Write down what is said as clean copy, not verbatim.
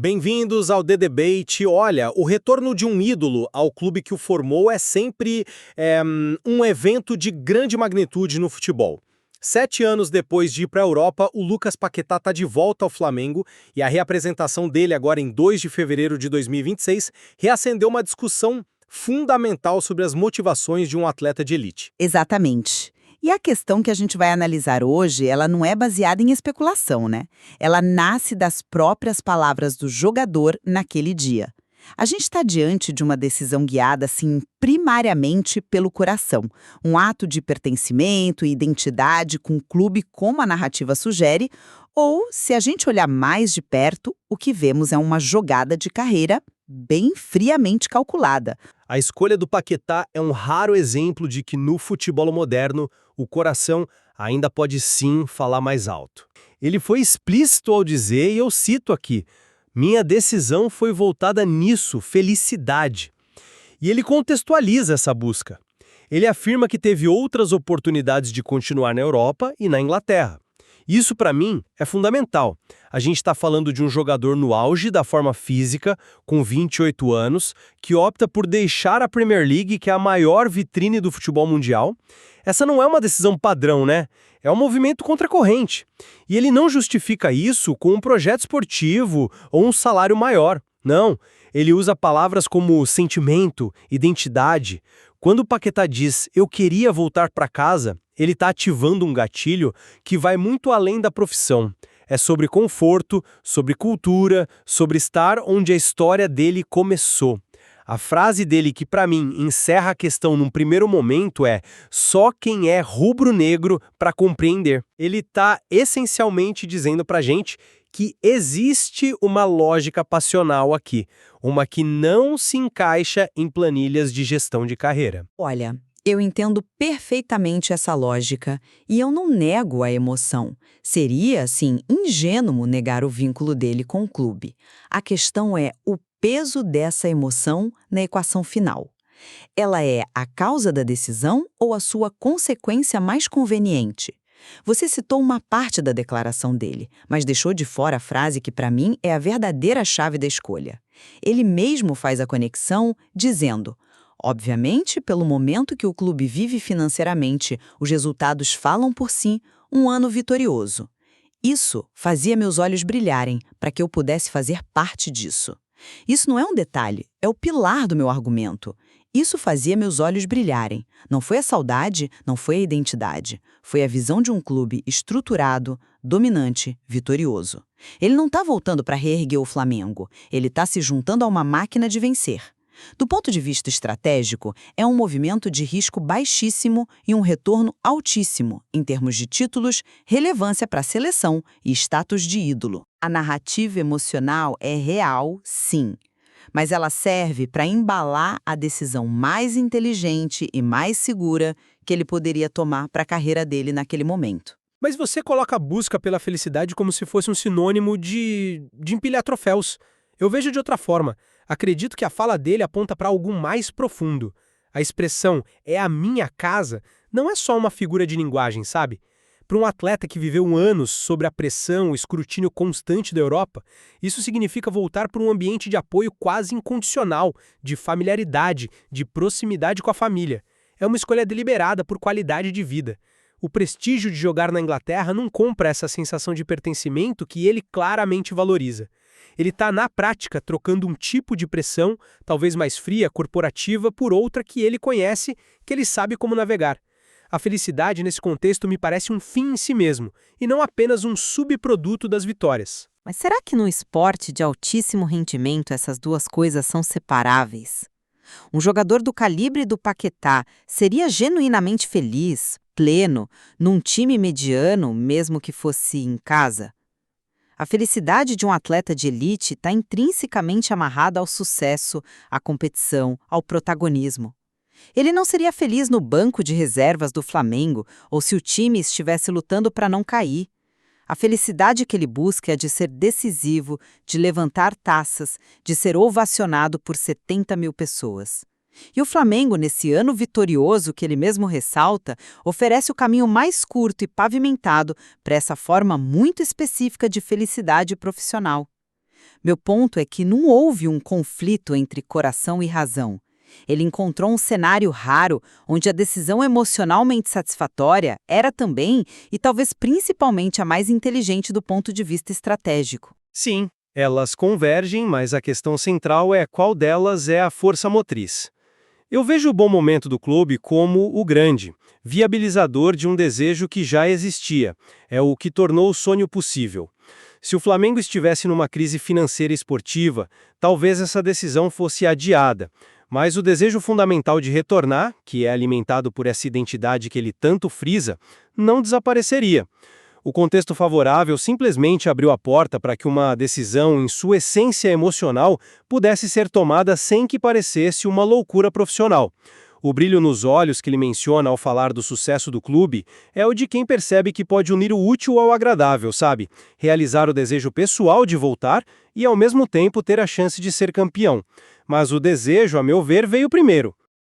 Bem-vindos ao The Debate. Olha, o retorno de um ídolo ao clube que o formou é sempre um evento de grande magnitude no futebol. 7 anos depois de ir para a Europa, o Lucas Paquetá está de volta ao Flamengo e a reapresentação dele agora em 2 de fevereiro de 2026 reacendeu uma discussão fundamental sobre as motivações de um atleta de elite. Exatamente. E a questão que a gente vai analisar hoje, ela não é baseada em especulação, né? Ela nasce das próprias palavras do jogador naquele dia. A gente está diante de uma decisão guiada, assim, primariamente pelo coração. Um ato de pertencimento e identidade com o clube, como a narrativa sugere, ou, se a gente olhar mais de perto, o que vemos é uma jogada de carreira bem friamente calculada. A escolha do Paquetá é um raro exemplo de que no futebol moderno o coração ainda pode sim falar mais alto. Ele foi explícito ao dizer, e eu cito aqui, minha decisão foi voltada nisso, felicidade. E ele contextualiza essa busca. Ele afirma que teve outras oportunidades de continuar na Europa e na Inglaterra. Isso, para mim, é fundamental. A gente está falando de um jogador no auge da forma física, com 28 anos, que opta por deixar a Premier League, que é a maior vitrine do futebol mundial. Essa não é uma decisão padrão, né? É um movimento contracorrente. E ele não justifica isso com um projeto esportivo ou um salário maior. Não, ele usa palavras como sentimento, identidade. Quando o Paquetá diz, eu queria voltar para casa, ele está ativando um gatilho que vai muito além da profissão. É sobre conforto, sobre cultura, sobre estar onde a história dele começou. A frase dele que, para mim, encerra a questão num primeiro momento é só quem é rubro-negro para compreender. Ele está essencialmente dizendo para a gente que existe uma lógica passional aqui, uma que não se encaixa em planilhas de gestão de carreira. Olha, eu entendo perfeitamente essa lógica e eu não nego a emoção. Seria, assim, ingênuo negar o vínculo dele com o clube. A questão é o peso dessa emoção na equação final. Ela é a causa da decisão ou a sua consequência mais conveniente? Você citou uma parte da declaração dele, mas deixou de fora a frase que, para mim, é a verdadeira chave da escolha. Ele mesmo faz a conexão dizendo: obviamente, pelo momento que o clube vive financeiramente, os resultados falam por si, um ano vitorioso. Isso fazia meus olhos brilharem para que eu pudesse fazer parte disso. Isso não é um detalhe, é o pilar do meu argumento. Isso fazia meus olhos brilharem. Não foi a saudade, não foi a identidade. Foi a visão de um clube estruturado, dominante, vitorioso. Ele não está voltando para reerguer o Flamengo. Ele está se juntando a uma máquina de vencer. Do ponto de vista estratégico, é um movimento de risco baixíssimo e um retorno altíssimo, em termos de títulos, relevância para a seleção e status de ídolo. A narrativa emocional é real, sim, mas ela serve para embalar a decisão mais inteligente e mais segura que ele poderia tomar para a carreira dele naquele momento. Mas você coloca a busca pela felicidade como se fosse um sinônimo de empilhar troféus. Eu vejo de outra forma. Acredito que a fala dele aponta para algo mais profundo. A expressão "é a minha casa" não é só uma figura de linguagem, sabe? Para um atleta que viveu anos sob a pressão e escrutínio constante da Europa, isso significa voltar para um ambiente de apoio quase incondicional, de familiaridade, de proximidade com a família. É uma escolha deliberada por qualidade de vida. O prestígio de jogar na Inglaterra não compra essa sensação de pertencimento que ele claramente valoriza. Ele está, na prática, trocando um tipo de pressão, talvez mais fria, corporativa, por outra que ele conhece, que ele sabe como navegar. A felicidade, nesse contexto, me parece um fim em si mesmo, e não apenas um subproduto das vitórias. Mas será que no esporte de altíssimo rendimento essas duas coisas são separáveis? Um jogador do calibre do Paquetá seria genuinamente feliz, pleno, num time mediano, mesmo que fosse em casa? A felicidade de um atleta de elite está intrinsecamente amarrada ao sucesso, à competição, ao protagonismo. Ele não seria feliz no banco de reservas do Flamengo ou se o time estivesse lutando para não cair. A felicidade que ele busca é de ser decisivo, de levantar taças, de ser ovacionado por 70 mil pessoas. E o Flamengo, nesse ano vitorioso que ele mesmo ressalta, oferece o caminho mais curto e pavimentado para essa forma muito específica de felicidade profissional. Meu ponto é que não houve um conflito entre coração e razão. Ele encontrou um cenário raro onde a decisão emocionalmente satisfatória era também, e talvez principalmente, a mais inteligente do ponto de vista estratégico. Sim, elas convergem, mas a questão central é qual delas é a força motriz. Eu vejo o bom momento do clube como o grande, viabilizador de um desejo que já existia. É o que tornou o sonho possível. Se o Flamengo estivesse numa crise financeira e esportiva, talvez essa decisão fosse adiada. Mas o desejo fundamental de retornar, que é alimentado por essa identidade que ele tanto frisa, não desapareceria. O contexto favorável simplesmente abriu a porta para que uma decisão, em sua essência emocional, pudesse ser tomada sem que parecesse uma loucura profissional. O brilho nos olhos que ele menciona ao falar do sucesso do clube é o de quem percebe que pode unir o útil ao agradável, sabe? Realizar o desejo pessoal de voltar e, ao mesmo tempo, ter a chance de ser campeão. Mas o desejo, a meu ver, veio primeiro.